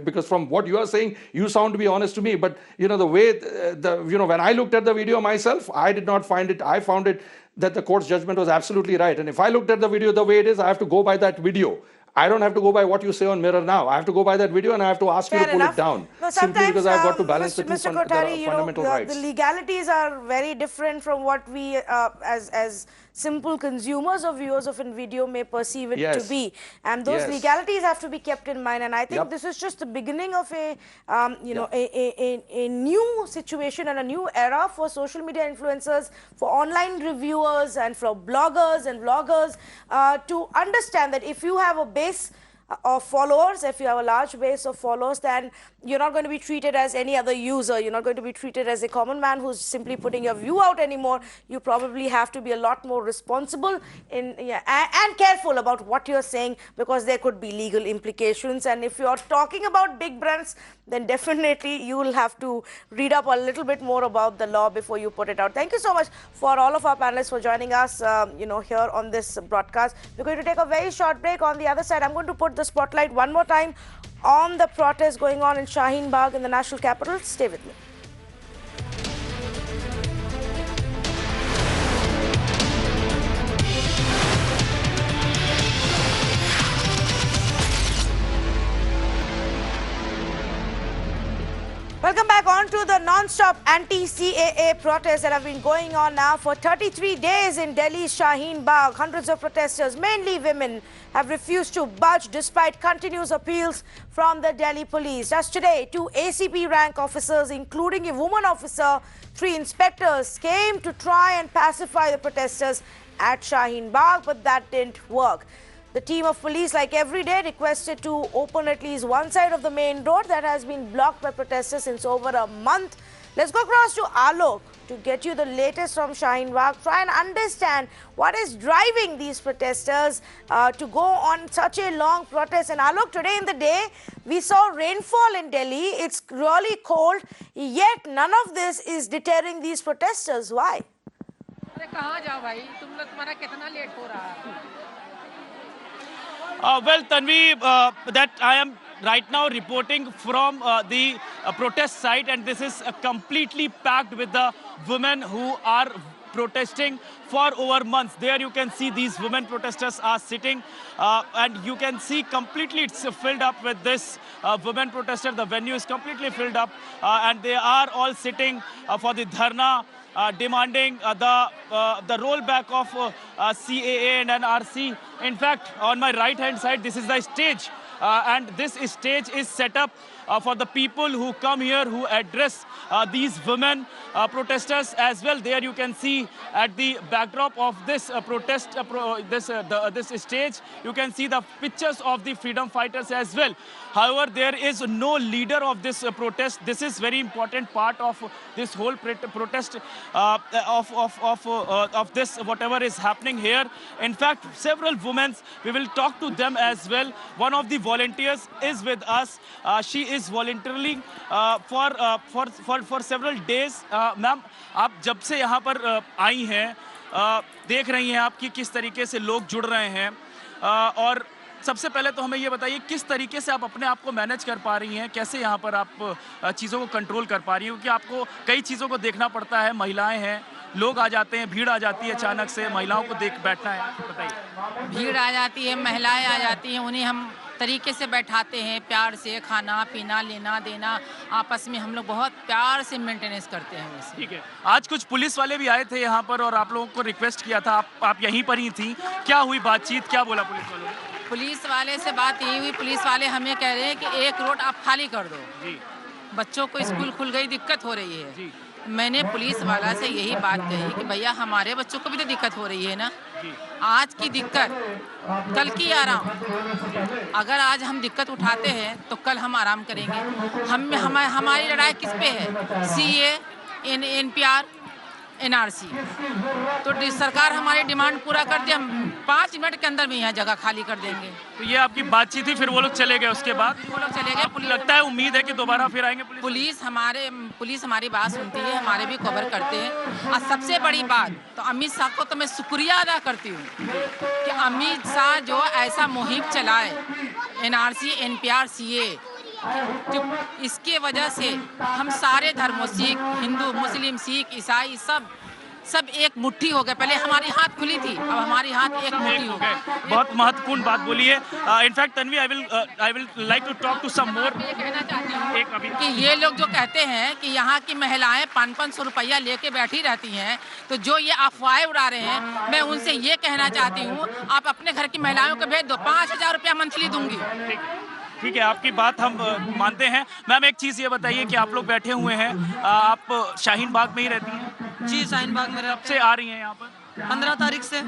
because from what you are saying, you sound to be honest to me, but the way when I looked at the video myself, I did not find it. I found it that the court's judgment was absolutely right. And if I looked at the video the way it is, I have to go by that video. I don't have to go by what you say on Mirror now. I have to go by that video, and I have to ask you to pull it down. No, simply because I've got to balance the two Kothari, fundamental rights. The legalities are very different from what we, as simple consumers or viewers of a video, may perceive it to be. And those legalities have to be kept in mind. And I think this is just the beginning of a new situation and a new era for social media influencers, for online reviewers, and for bloggers and vloggers to understand that if you have a base of followers, if you have a large base of followers, then you're not going to be treated as any other user. You're not going to be treated as a common man who's simply putting your view out anymore. You probably have to be a lot more responsible and careful about what you're saying, because there could be legal implications. And if you're talking about big brands, then definitely you will have to read up a little bit more about the law before you put it out. Thank you so much for all of our panelists for joining us here on this broadcast. We're going to take a very short break. On the other side, I'm going to put the spotlight one more time on the protest going on in Shaheen Bagh in the national capital. Stay with me. Welcome back on to the non-stop anti-CAA protests that have been going on now for 33 days in Delhi's Shaheen Bagh. Hundreds of protesters, mainly women, have refused to budge despite continuous appeals from the Delhi police. Just today, 2 ACP rank officers, including a woman officer, 3 inspectors, came to try and pacify the protesters at Shaheen Bagh, but that didn't work. The team of police, like every day, requested to open at least one side of the main road that has been blocked by protesters since over a month. Let's go across to Alok to get you the latest from Shaheen Bagh. Try and understand what is driving these protesters to go on such a long protest. And Alok, today in the day, we saw rainfall in Delhi. It's really cold, yet none of this is deterring these protesters. Why? Well, Tanvi, that I am right now reporting from the protest site, and this is completely packed with the women who are protesting for over months. There you can see these women protesters are sitting, and you can see completely it's filled up with this women protester. The venue is completely filled up, and they are all sitting for the dharna. Demanding the rollback of CAA and NRC. In fact, on my right-hand side, this is the stage, and this stage is set up for the people who come here, who address these women protesters as well. There you can see at the backdrop of this protest, this stage, you can see the pictures of the freedom fighters as well. However, there is no leader of this protest. This is very important part of this whole protest of this whatever is happening here. In fact, several women, we will talk to them as well. One of the volunteers is with us. She is voluntarily for several days. Ma'am, आप जब से यहाँ पर आई हैं, देख रही हैं आप कि किस तरीके से लोग जुड़ रहे हैं, और सबसे पहले तो हमें ये बताइए किस तरीके से आप अपने आप को मैनेज कर पा रही हैं, कैसे यहाँ पर आप चीज़ों को कंट्रोल कर पा रही हैं, क्योंकि आपको कई चीज़ों को देखना पड़ता है, महिलाएं हैं, लोग आ जाते हैं, भीड़ आ जाती है अचानक से, महिलाओं को देख बैठना है, बताइए। भीड़ आ जाती है, महिलाएं आ जाती हैं, उन्हें हम तरीके से बैठाते हैं, प्यार से खाना पीना लेना देना आपस में हम लोग बहुत प्यार से मेंटेनेंस करते हैं। ठीक है, आज कुछ पुलिस वाले भी आए थे यहाँ पर और आप लोगों को रिक्वेस्ट किया था, आप यहीं पर ही थी, क्या हुई बातचीत, क्या बोला पुलिस वालों ने? पुलिस वाले से बात यही हुई, पुलिस वाले हमें कह रहे हैं कि एक रोड आप खाली कर दो जी, बच्चों को स्कूल खुल गई, दिक्कत हो रही है जी। मैंने पुलिस वाला से यही बात कही कि भैया हमारे बच्चों को भी तो दिक्कत हो रही है ना, आज की दिक्कत कल की आराम, अगर आज हम दिक्कत उठाते हैं तो कल हम आराम करेंगे। हमारी लड़ाई किस पे है? CA, NPR, NRC। तो सरकार हमारी डिमांड पूरा कर दे, हम 5 मिनट के अंदर में यहाँ जगह खाली कर देंगे। तो ये आपकी बातचीत थी, फिर वो लोग चले गए, उसके बाद वो लोग चले गए। लगता है, उम्मीद है कि दोबारा फिर आएंगे पुलिस हमारी बात सुनती है, हमारे भी कवर करते हैं। और सबसे बड़ी बात तो अमित शाह को तो मैं शुक्रिया अदा करती हूँ कि अमित शाह जो ऐसा मुहिम चलाए NRC, NPR, CA, इसके वजह से हम सारे धर्मों, सिख, हिंदू, मुस्लिम, सिख, ईसाई सब एक मुट्ठी हो गए। पहले हमारी हाथ खुली थी, अब हमारी हाथ एक मुट्ठी हो गए। बहुत महत्वपूर्ण बात बोली है। In fact Tanvi, I will like to talk to some more. ये कहना चाहती हूँ कि ये लोग जो कहते हैं कि यहाँ की महिलाएं 500-500 रुपया लेके बैठी रहती हैं, तो जो ये अफवाहें उड़ा रहे हैं, मैं उनसे ये कहना चाहती हूँ, आप अपने घर की महिलाओं को भेज दो, 5000 रुपया मंथली दूंगी। ठीक है, आपकी बात हम मानते हैं। मैम, एक चीज़ ये बताइए कि आप लोग बैठे हुए हैं, आप शाहीन बाग में ही रहती हैं? जी, शाहीन बाग में कब से आ रही हैं यहाँ पर? 15 तारीख से।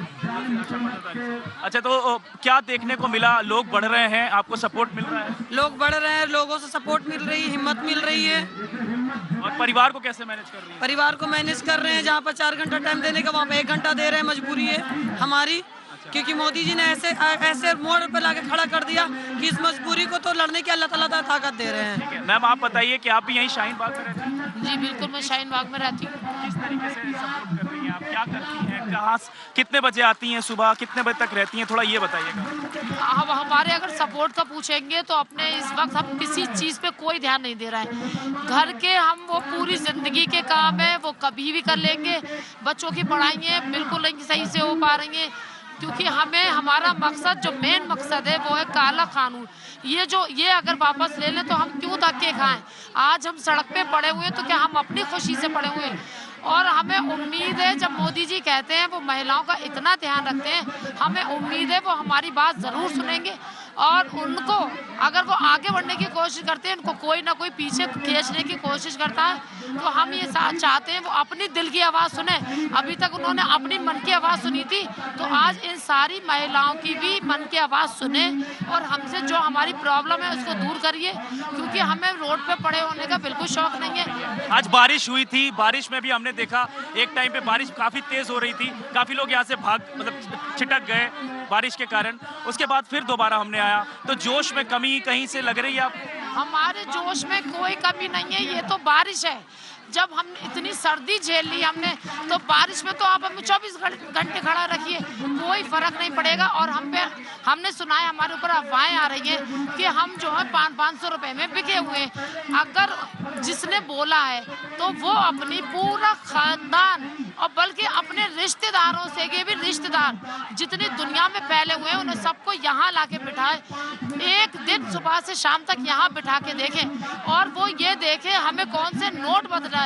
अच्छा, तो क्या देखने को मिला? लोग बढ़ रहे हैं, आपको सपोर्ट मिल रहा है? लोग बढ़ रहे हैं, लोगों से सपोर्ट मिल रही है, हिम्मत मिल रही है। और परिवार को कैसे मैनेज कर रही है? परिवार को मैनेज कर रहे हैं, जहाँ पर 4 घंटा टाइम देने का वहाँ पे 1 घंटा दे रहे हैं, मजबूरी है हमारी। क्योंकि मोदी जी ने ऐसे मोड़ पे लाके खड़ा कर दिया कि इस मजबूरी को तो लड़ने की अल्लाह ताला ताकत दे रहे हैं। मैम, आप बताइए कि आप भी यहीं शाहीन बाग में रहती हैं? जी बिल्कुल, मैं शाहीन बाग में रहती हूँ। किस तरीके से सपोर्ट कर रही हैं आप? क्या करती हैं? कहाँ कितने बजे आती हैं सुबह, कितने बजे तक रहती हैं? थोड़ा ये बताइएगा। अब हमारे अगर सपोर्ट का पूछेंगे तो अपने इस वक्त हम किसी चीज़ पे कोई ध्यान नहीं दे रहा है। घर के हम वो पूरी ज़िंदगी के काम है वो कभी भी कर लेंगे। बच्चों की पढ़ाई है बिल्कुल नहीं सही से हो पा रही हैं, क्योंकि हमें हमारा मकसद जो मेन मकसद है वो है काला कानून। ये अगर वापस ले लें तो हम क्यों धक्के खाएं? आज हम सड़क पे पड़े हुए हैं तो क्या हम अपनी खुशी से पड़े हुए हैं? और हमें उम्मीद है, जब मोदी जी कहते हैं वो महिलाओं का इतना ध्यान रखते हैं, हमें उम्मीद है वो हमारी बात ज़रूर सुनेंगे। और उनको अगर वो आगे बढ़ने की कोशिश करते हैं, उनको कोई ना कोई पीछे खींचने की कोशिश करता है, तो हम ये चाहते हैं वो अपनी दिल की आवाज़ सुने। अभी तक उन्होंने अपनी मन की आवाज़ सुनी थी, तो आज इन सारी महिलाओं की भी मन की आवाज़ सुने और हमसे जो हमारी प्रॉब्लम है उसको दूर करिए, क्योंकि हमें रोड पे पड़े होने का बिल्कुल शौक नहीं है। आज बारिश हुई थी, बारिश में भी हमने देखा एक टाइम पे बारिश काफी तेज हो रही थी, काफी लोग यहाँ से छिटक गए बारिश के कारण। उसके बाद फिर दोबारा हमने आया, तो जोश में कमी कहीं से लग रही है आप? हमारे जोश में कोई कमी नहीं है, ये तो बारिश है। जब हम इतनी सर्दी झेल ली हमने, तो बारिश में तो आप हमें 24 घंटे खड़ा रखिए, कोई फर्क नहीं पड़ेगा। और हमने सुना है, हमारे ऊपर अफवाहें आ रही हैं कि हम जो है 500 रुपए में बिके हुए हैं। अगर जिसने बोला है तो वो अपनी पूरा खानदान और बल्कि अपने रिश्तेदारों से के भी रिश्तेदार जितनी दुनिया में फैले हुए हैं उन्हें सबको यहाँ लाके बिठाए, एक दिन सुबह से शाम तक यहाँ बिठा के देखें और वो ये देखें हमें कौन से नोट बदला है।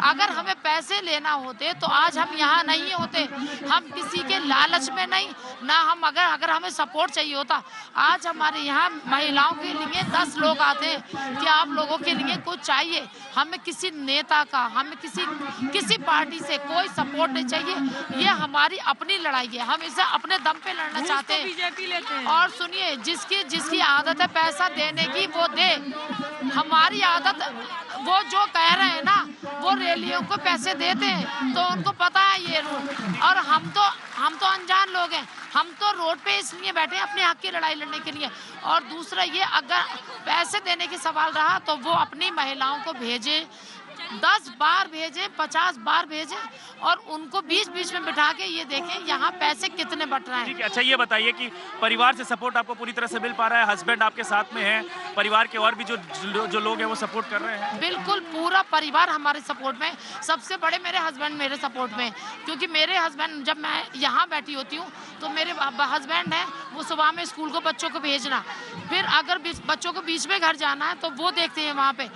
अगर हमें पैसे लेना होते तो आज हम यहाँ नहीं होते। हम किसी के लालच में नहीं, ना हम अगर हमें सपोर्ट चाहिए होता, आज हमारे यहाँ महिलाओं के लिए 10 लोग आते हैं कि आप लोगों के लिए कुछ चाहिए। हमें किसी नेता का, हमें किसी पार्टी से कोई सपोर्ट नहीं चाहिए। ये हमारी अपनी लड़ाई है, हम इसे अपने दम पे लड़ना चाहते हैं। बीजेपी लेते हैं। और सुनिए, जिसकी आदत है पैसा देने की वो दे। हमारी आदत, वो जो कह रहे हैं ना, वो रैलियों को पैसे देते हैं तो उनको पता है ये रूल। और हम तो अनजान लोग हैं, हम तो रोड पे इसलिए बैठे हैं अपने हक की लड़ाई लड़ने के लिए। और दूसरा ये, अगर पैसे देने की सवाल रहा तो वो अपनी महिलाओं को भेजे, 10 बार भेजें, 50 बार भेजें और उनको बीच में बिठा के ये देखें यहाँ पैसे कितने बट रहे हैं। ठीक है, अच्छा ये बताइए कि परिवार से सपोर्ट आपको पूरी तरह से मिल पा रहा है? हस्बैंड आपके साथ में है, परिवार के और भी जो लोग हैं वो सपोर्ट कर रहे हैं? बिल्कुल, पूरा परिवार हमारे सपोर्ट में। सबसे बड़े मेरे हस्बैंड मेरे सपोर्ट में, क्योंकि मेरे हस्बैंड, जब मैं यहाँ बैठी होती हूँ तो मेरे हस्बैंड है वो सुबह में स्कूल को बच्चों को भेजना, फिर अगर बच्चों को बीच में घर जाना है तो वो देखते हैं वहाँ पे,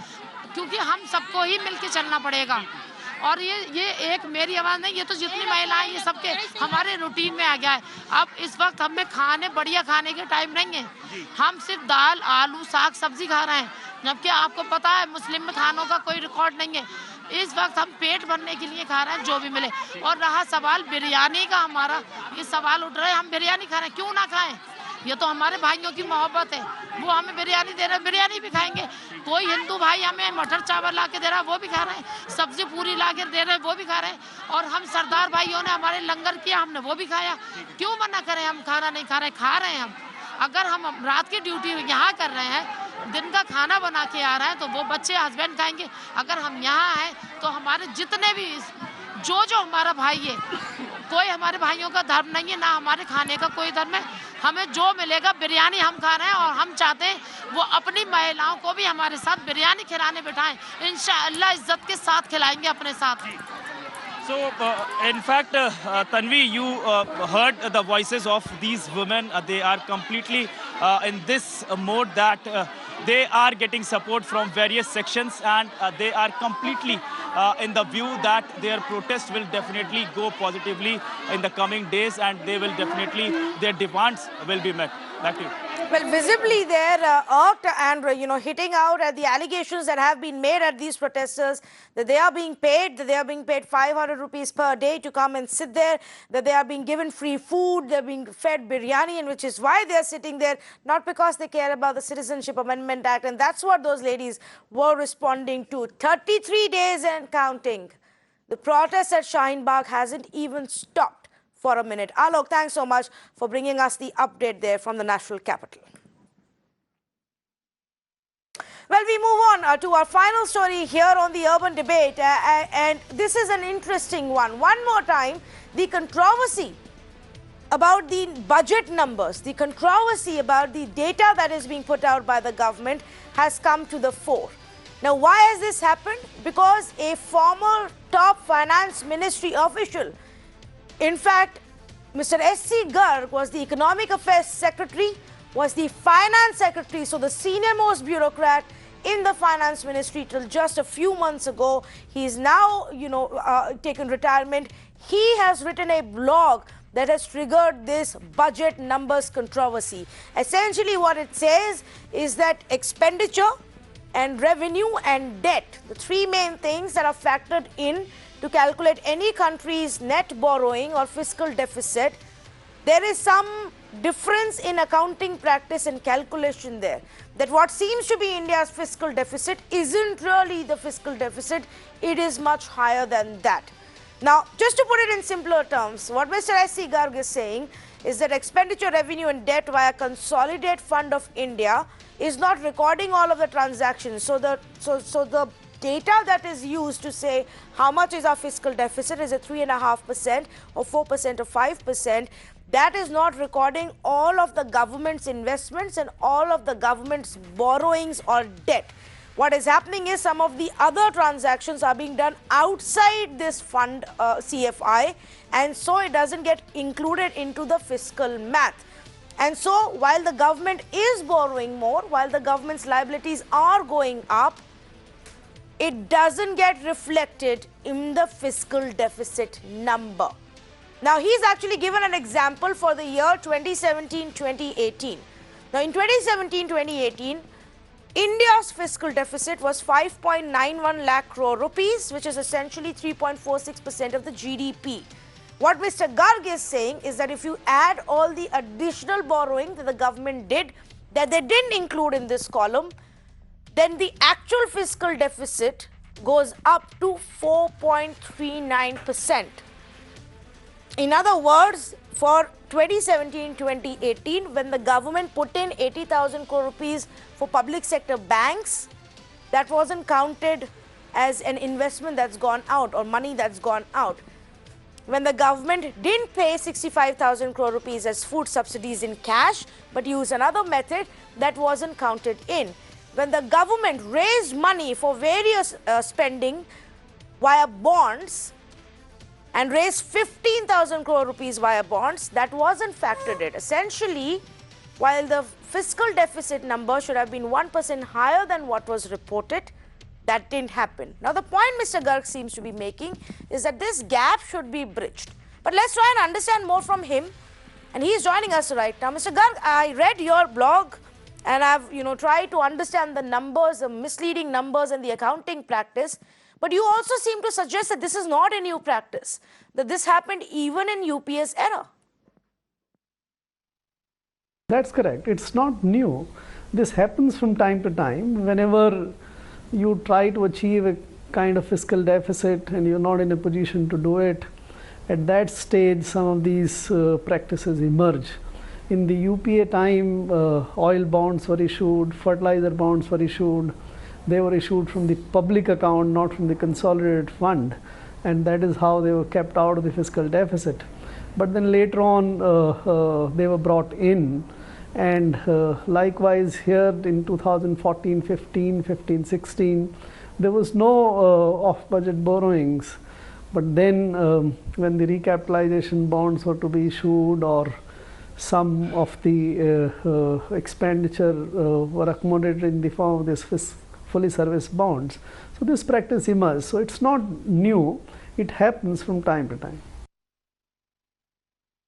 क्योंकि हम सबको ही मिलके चलना पड़ेगा। और ये एक मेरी आवाज़ नहीं, ये तो जितनी महिलाएं ये सबके हमारे रूटीन में आ गया है। अब इस वक्त हमें बढ़िया खाने के टाइम नहीं है, हम सिर्फ दाल, आलू, साग, सब्जी खा रहे हैं, जबकि आपको पता है मुस्लिम में खानों का कोई रिकॉर्ड नहीं है। इस वक्त हम पेट भरने के लिए खा रहे हैं जो भी मिले। और रहा सवाल बिरयानी का, हमारा ये सवाल उठ रहा है, हम बिरयानी खा रहे हैं, क्यों ना खाएं? ये तो हमारे भाइयों की मोहब्बत है, वो हमें बिरयानी दे रहे हैं, बिरयानी भी खाएंगे। कोई हिंदू भाई हमें मटर चावल ला के दे रहा है, वो भी खा रहे हैं। सब्जी पूरी ला के दे रहे हैं, वो भी खा रहे हैं। और हम सरदार भाइयों ने हमारे लंगर किया, हमने वो भी खाया। क्यों मना करें? हम खाना नहीं खा रहे हैं हम। अगर हम रात की ड्यूटी यहाँ कर रहे हैं, दिन का खाना बना के आ रहे हैं, तो वो बच्चे हस्बैंड खाएंगे। अगर हम यहाँ हैं तो हमारे जितने भी जो हमारा भाई है, कोई हमारे भाइयों का धर्म नहीं है, ना हमारे खाने का कोई धर्म है। हमें जो मिलेगा बिरयानी हम खा रहे हैं और हम चाहते हैं वो अपनी महिलाओं को भी हमारे साथ बिरयानी खिलाने बिठाएं। इंशाअल्लाह इज्जत के साथ खिलाएंगे अपने साथ। So, in fact, Tanvi, you heard the voices of these women. They are completely in this mode that they are getting support from various sections, and they are completely in the view that their protest will definitely go positively in the coming days, and they will definitely, their demands will be met. Back to you. Well, visibly they're irked and, hitting out at the allegations that have been made at these protesters, that they are being paid, 500 rupees per day to come and sit there, that they are being given free food, they're being fed biryani, and which is why they're sitting there, not because they care about the Citizenship Amendment Act. And that's what those ladies were responding to. 33 days and counting. The protest at Shaheen Bagh hasn't even stopped for a minute. Alok, thanks so much for bringing us the update there from the national capital. Well, we move on to our final story here on the Urban Debate, and this is an interesting one. One more time, the controversy about the budget numbers, the controversy about the data that is being put out by the government has come to the fore. Now, why has this happened? Because a former top finance ministry official, in fact, Mr. C Garg was the Economic Affairs Secretary, was the Finance Secretary, so the senior-most bureaucrat in the Finance Ministry till just a few months ago. He's now, taken retirement. He has written a blog that has triggered this budget numbers controversy. Essentially, what it says is that expenditure and revenue and debt, the three main things that are factored in to calculate any country's net borrowing or fiscal deficit, there is some difference in accounting practice and calculation there. That what seems to be India's fiscal deficit isn't really the fiscal deficit, it is much higher than that. Now, just to put it in simpler terms, what Mr. C Garg is saying is that expenditure, revenue and debt via Consolidated Fund of India is not recording all of the transactions. So the data that is used to say how much is our fiscal deficit, is it 3.5% or 4% or 5%, that is not recording all of the government's investments and all of the government's borrowings or debt. What is happening is some of the other transactions are being done outside this fund CFI, and so it doesn't get included into the fiscal math. And so while the government is borrowing more, while the government's liabilities are going up, it doesn't get reflected in the fiscal deficit number. Now, he's actually given an example for the year 2017-2018. Now, in 2017-2018, India's fiscal deficit was 5.91 lakh crore rupees, which is essentially 3.46% of the GDP. What Mr. Garg is saying is that if you add all the additional borrowing that the government did, that they didn't include in this column, then the actual fiscal deficit goes up to 4.39%. In other words, for 2017-2018, when the government put in 80,000 crore rupees for public sector banks, that wasn't counted as an investment that's gone out or money that's gone out. When the government didn't pay 65,000 crore rupees as food subsidies in cash, but used another method, that wasn't counted in. When the government raised money for various spending via bonds and raised 15,000 crore rupees via bonds, that wasn't factored in. Essentially, while the fiscal deficit number should have been 1% higher than what was reported, that didn't happen. Now, the point Mr. Garg seems to be making is that this gap should be bridged. But let's try and understand more from him. And he is joining us right now. Mr. Garg, I read your blog and I've tried to understand the numbers, the misleading numbers and the accounting practice. But you also seem to suggest that this is not a new practice, that this happened even in UPA's era. That's correct. It's not new. This happens from time to time. Whenever you try to achieve a kind of fiscal deficit and you're not in a position to do it, at that stage some of these practices emerge. In the UPA time, oil bonds were issued, fertilizer bonds were issued. They were issued from the public account, not from the consolidated fund, and that is how they were kept out of the fiscal deficit. But then later on, they were brought in, and likewise here in 2014, 15, 16, there was no off-budget borrowings. But then when the recapitalization bonds were to be issued, or some of the expenditure were accommodated in the form of this fully serviced bonds. So this practice emerged. So it's not new. It happens from time to time.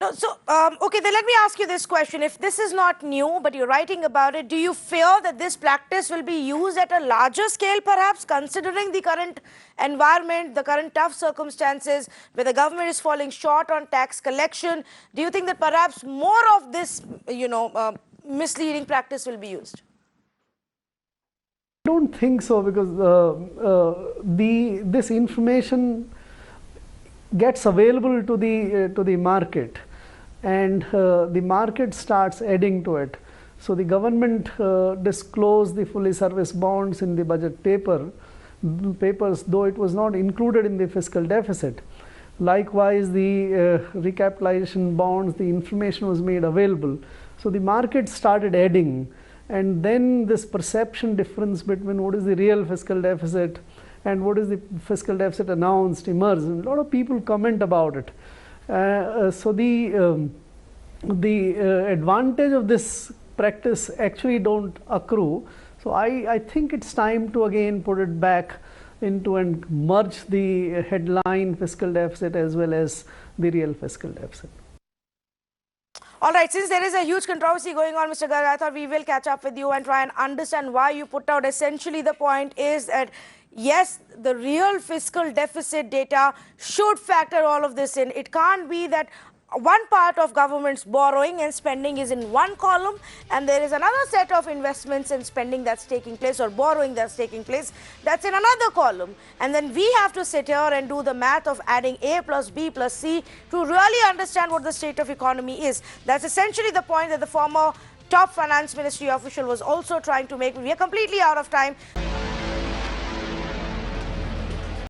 No, No, so, okay, then let me ask you this question. If this is not new, but you're writing about it, do you fear that this practice will be used at a larger scale, perhaps, considering the current environment, the current tough circumstances, where the government is falling short on tax collection? Do you think that perhaps more of this, misleading practice will be used? I don't think so, because this information gets available to the market, and the market starts adding to it. So the government disclosed the fully serviced bonds in the budget papers, though it was not included in the fiscal deficit. Likewise, the recapitalization bonds, the information was made available. So the market started adding, and then this perception difference between what is the real fiscal deficit and what is the fiscal deficit announced emerged. And a lot of people comment about it. So the advantage of this practice actually don't accrue. So I think it's time to again put it back into and merge the headline fiscal deficit as well as the real fiscal deficit. All right, since there is a huge controversy going on, Mr. Garg, I thought we will catch up with you and try and understand why you put out. Essentially, the point is that, yes, the real fiscal deficit data should factor all of this in. It can't be that one part of government's borrowing and spending is in one column, and there is another set of investments and spending that's taking place, or borrowing that's taking place, that's in another column. And then we have to sit here and do the math of adding A plus B plus C to really understand what the state of economy is. That's essentially the point that the former top finance ministry official was also trying to make. We are completely out of time.